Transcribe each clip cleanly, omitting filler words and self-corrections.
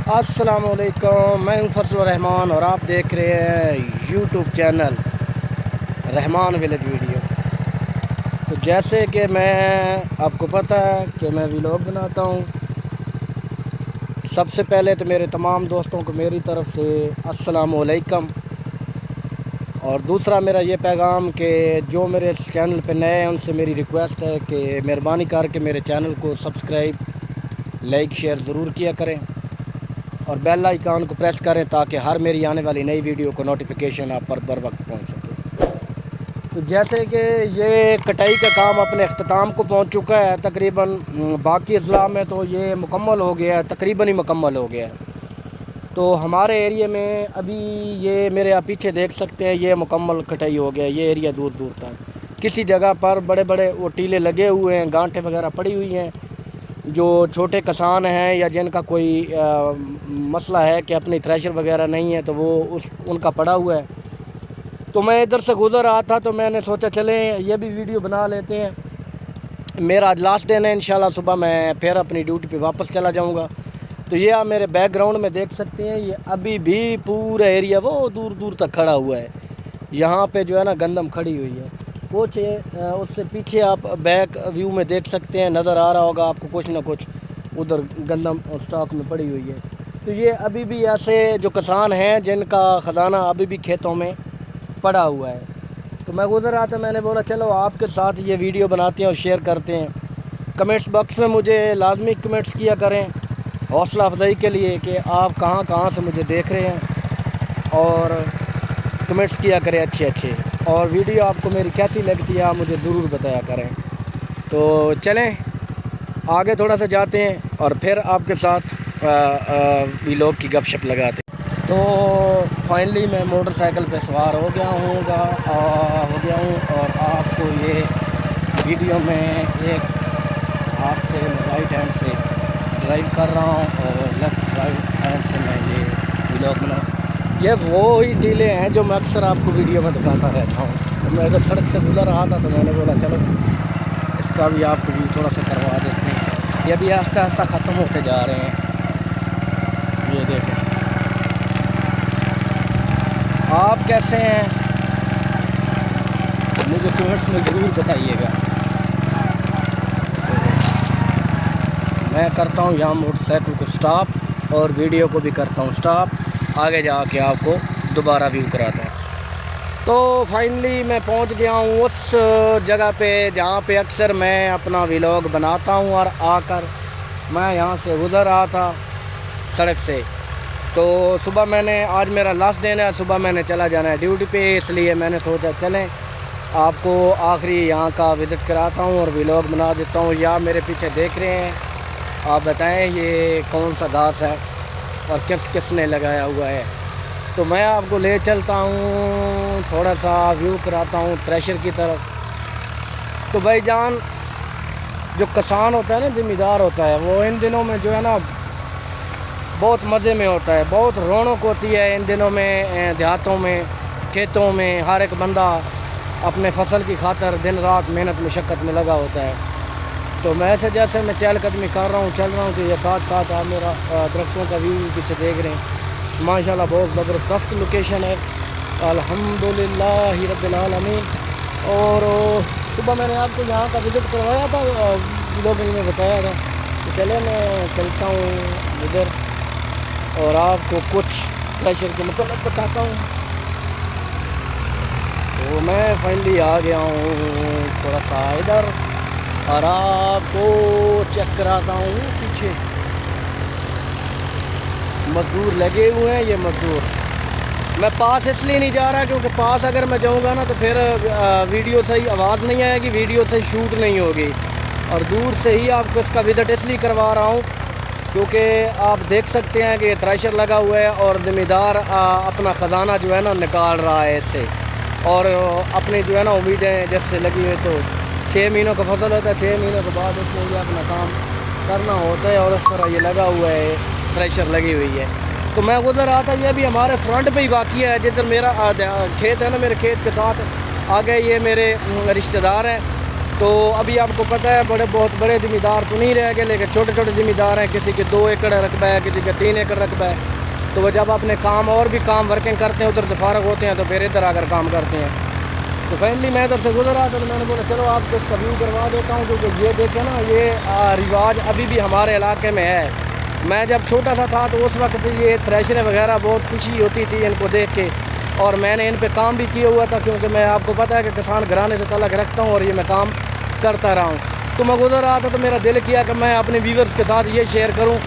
السلام علیکم، میں ہوں فضل الرحمان اور آپ دیکھ رہے ہیں یوٹیوب چینل رحمان ولیج ویڈیو۔ تو جیسے کہ میں آپ کو پتہ ہے کہ میں ولاگ بناتا ہوں، سب سے پہلے تو میرے تمام دوستوں کو میری طرف سے السلام علیکم، اور دوسرا میرا یہ پیغام کہ جو میرے اس چینل پہ نئے ہیں ان سے میری ریکویسٹ ہے کہ مہربانی کر کے میرے چینل کو سبسکرائب لائک شیئر ضرور کیا کریں اور بیل آئیکن کو پریس کریں تاکہ ہر میری آنے والی نئی ویڈیو کو نوٹیفیکیشن آپ پر بر وقت پہنچ سکے۔ تو جیسے کہ یہ کٹائی کا کام اپنے اختتام کو پہنچ چکا ہے، تقریباً باقی اضلاع میں تو یہ مکمل ہو گیا ہے، تقریباً ہی مکمل ہو گیا ہے۔ تو ہمارے ایریے میں ابھی یہ میرے آپ پیچھے دیکھ سکتے ہیں، یہ مکمل کٹائی ہو گیا ہے، یہ ایریا دور دور تک۔ کسی جگہ پر بڑے بڑے وہ ٹیلے لگے ہوئے ہیں، گانٹھیں وغیرہ پڑی ہوئی ہیں، جو چھوٹے کسان ہیں یا جن کا کوئی مسئلہ ہے کہ اپنی تھریشر وغیرہ نہیں ہے تو وہ ان کا پڑا ہوا ہے۔ تو میں ادھر سے گزر رہا تھا تو میں نے سوچا چلیں یہ بھی ویڈیو بنا لیتے ہیں۔ میرا آج لاسٹ ڈے ہے، انشاءاللہ صبح میں پھر اپنی ڈیوٹی پہ واپس چلا جاؤں گا۔ تو یہ آپ میرے بیک گراؤنڈ میں دیکھ سکتے ہیں، یہ ابھی بھی پورا ایریا وہ دور دور تک کھڑا ہوا ہے۔ یہاں پہ جو ہے نا گندم کھڑی ہوئی ہے، کچھ اس سے پیچھے آپ بیک ویو میں دیکھ سکتے ہیں، نظر آ رہا ہوگا آپ کو کچھ نہ کچھ ادھر گندم اسٹاک میں پڑی ہوئی ہے۔ تو یہ ابھی بھی ایسے جو کسان ہیں جن کا خزانہ ابھی بھی کھیتوں میں پڑا ہوا ہے۔ تو میں گزر رہا تھا، میں نے بولا چلو آپ کے ساتھ یہ ویڈیو بناتے ہیں اور شیئر کرتے ہیں۔ کمنٹس باکس میں مجھے لازمی کمنٹس کیا کریں حوصلہ افزائی کے لیے کہ آپ کہاں کہاں سے مجھے دیکھ رہے ہیں، اور کمنٹس کیا کریں اچھے اچھے، اور ویڈیو آپ کو میری کیسی لگتی ہے آپ مجھے ضرور بتایا کریں۔ تو چلیں آگے تھوڑا سا جاتے ہیں اور پھر آپ کے ساتھ ویلاگ کی گپ شپ لگاتے ہیں۔ تو فائنلی میں موٹر سائیکل پہ سوار ہو گیا ہوں اور آپ کو یہ ویڈیو میں ایک ہاتھ سے رائٹ ہینڈ سے ڈرائیو کر رہا ہوں اور لیفٹ رائٹ ہینڈ سے میں یہ ویلاگ بناؤں۔ یہ وہی ٹیلے ہیں جو میں اکثر آپ کو ویڈیو میں دکھاتا رہتا ہوں۔ تو میں ادھر سڑک سے گزر رہا تھا تو میں نے بولا چلو اس کا بھی آپ کو بھی تھوڑا سا کروا دیتے ہیں۔ یہ بھی آہستہ آہستہ ختم ہوتے جا رہے ہیں، یہ دیکھیں۔ آپ کیسے ہیں مجھے کمنٹس میں ضرور بتائیے گا۔ میں کرتا ہوں یہاں موٹر سائیکل کو سٹاپ اور ویڈیو کو بھی کرتا ہوں سٹاپ، آگے جا کے آپ کو دوبارہ ویو کراتا ہوں۔ تو فائنلی میں پہنچ گیا ہوں اس جگہ پہ جہاں پہ اکثر میں اپنا ولاگ بناتا ہوں، اور آ کر میں یہاں سے گزر رہا تھا سڑک سے۔ تو صبح میں نے آج میرا لاسٹ ڈے ہے، صبح میں نے چلا جانا ہے ڈیوٹی پہ، اس لیے میں نے سوچا چلیں آپ کو آخری یہاں کا وزٹ کراتا ہوں اور ولاگ بنا دیتا ہوں۔ یا میرے پیچھے دیکھ رہے ہیں، آپ بتائیں یہ کون سا گھاس ہے اور کس نے لگایا ہوا ہے۔ تو میں آپ کو لے چلتا ہوں، تھوڑا سا ویو کراتا ہوں تھریشر کی طرف۔ تو بھائی جان جو کسان ہوتا ہے نا، ذمہ دار ہوتا ہے، وہ ان دنوں میں جو ہے نا بہت مزے میں ہوتا ہے، بہت رونق ہوتی ہے ان دنوں میں۔ دیہاتوں میں کھیتوں میں ہر ایک بندہ اپنے فصل کی خاطر دن رات محنت مشقت میں لگا ہوتا ہے۔ تو میں جیسے میں چہل قدمی کر رہا ہوں چل رہا ہوں تو یہ ساتھ ساتھ آپ میرا درختوں کا ویو پیچھے دیکھ رہے ہیں۔ ماشاءاللہ بہت زبردست لوکیشن ہے، الحمدللہ رب العالمین۔ اور صبح میں نے آپ کو یہاں کا وزٹ کروایا تھا، لوگوں نے بتایا تھا کہ چلے میں چلتا ہوں ادھر اور آپ کو کچھ تھریشر کے متعلق بتاتا ہوں۔ تو میں فائنلی آ گیا ہوں تھوڑا سا ادھر اور آپ کو چیک کراتا ہوں پیچھے مزدور لگے ہوئے ہیں۔ یہ مزدور میں پاس اس لیے نہیں جا رہا کیونکہ پاس اگر میں جاؤں گا نا تو پھر ویڈیو صحیح آواز نہیں آئے گی، ویڈیو صحیح شوٹ نہیں ہوگی، اور دور سے ہی آپ کو اس کا وزٹ اس لیے کروا رہا ہوں کیونکہ آپ دیکھ سکتے ہیں کہ یہ تھریشر لگا ہوا ہے اور ذمہ دار اپنا خزانہ جو ہے نا نکال رہا ہے اس سے، اور اپنی جو ہے نا امیدیں جس سے لگی ہوئی۔ تو 6 مہینوں کا فصل ہوتا ہے، 6 مہینوں کے بعد اس میں یہ اپنا کام کرنا ہوتا ہے، اور اس طرح یہ لگا ہوا ہے، تھریشر لگی ہوئی ہے۔ تو میں گزر رہا تھا، یہ بھی ہمارے فرنٹ پہ ہی واقع ہے، جدھر میرا کھیت ہے نا، میرے کھیت کے ساتھ آگے یہ میرے رشتہ دار ہیں، تو ابھی آپ کو پتہ ہے بہت بڑے ذمہ دار تو نہیں رہ گئے، لیکن چھوٹے چھوٹے ذمہ دار ہیں، کسی کے 2 ایکڑ رقبہ ہے، کسی کے 3 ایکڑ رقبہ ہے، تو وہ جب اپنے کام اور بھی کام ورکنگ کرتے ہیں ادھر سے فارغ ہوتے ہیں تو پھر ادھر آ کر کام کرتے ہیں۔ تو فیملی میں ادھر سے گزر رہا تھا تو میں نے بولا چلو آپ کو اس کا ویو کروا دیتا ہوں، کیونکہ یہ دیکھیں نا یہ رواج ابھی بھی ہمارے علاقے میں ہے۔ میں جب چھوٹا سا تھا تو اس وقت یہ تھریشریں وغیرہ بہت خوشی ہوتی تھی ان کو دیکھ کے، اور میں نے ان پہ کام بھی کیا ہوا تھا، کیونکہ میں آپ کو پتہ ہے کہ کسان گھرانے سے تعلق رکھتا ہوں اور یہ میں کام کرتا رہا ہوں۔ تو میں گزر رہا تھا تو میرا دل کیا کہ میں اپنے ویورز کے ساتھ یہ شیئر کروں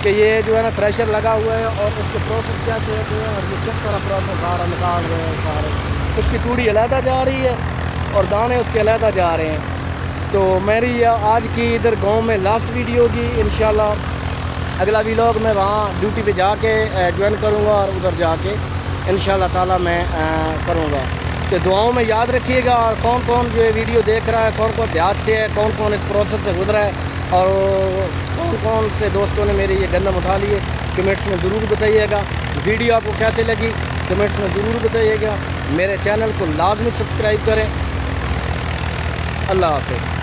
کہ یہ جو ہے نا تھریشر لگا ہوا ہے اور اس کے پروسیس کیا ہوتے ہیں اور یہ کس طرح پروسیس سارا نکال رہے ہیں سارے، اس کی توڑی علیحدہ جا رہی ہے اور دانے اس کے علیحدہ جا رہے ہیں۔ تو میری آج کی ادھر گاؤں میں لاسٹ ویڈیو ہوگی، انشاءاللہ اگلا ویلاگ میں وہاں ڈیوٹی پہ جا کے جوائن کروں گا اور ادھر جا کے انشاءاللہ تعالی میں کروں گا۔ تو دعاؤں میں یاد رکھیے گا، اور کون کون جو ویڈیو دیکھ رہا ہے، کون کون دیہات سے ہے، کون کون اس پروسیس سے گزرا ہے، اور کون کون سے دوستوں نے میری یہ گندم اٹھا لیے، کمنٹس میں ضرور بتائیے گا۔ ویڈیو آپ کو کیسے لگی کمنٹس میں ضرور بتائیے گا۔ میرے چینل کو لازمی سبسکرائب کریں۔ اللہ حافظ۔